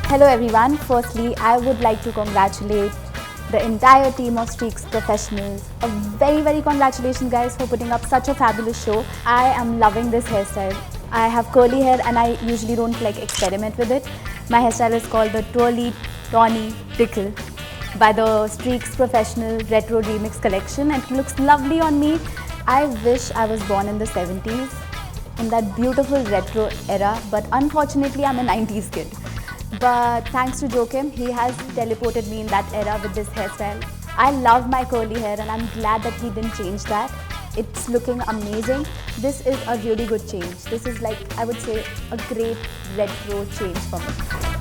Hello everyone, firstly I would like to congratulate the entire team of Streax professionals. A very congratulations guys for putting up such a fabulous show. I am loving this hairstyle. I have curly hair and I usually don't like experiment with it. My hairstyle is called the Twirly Tawny Tickle by the Streax Professional RetroRemix collection, and it looks lovely on me. I wish I was born in the 70s in that beautiful retro era, but unfortunately I'm a 90s kid. But thanks to Joakim, he has teleported me in that era with this hairstyle. I love my curly hair and I'm glad that he didn't change that. It's looking amazing. This is a really good change. This is like, I would say, a great retro change for me.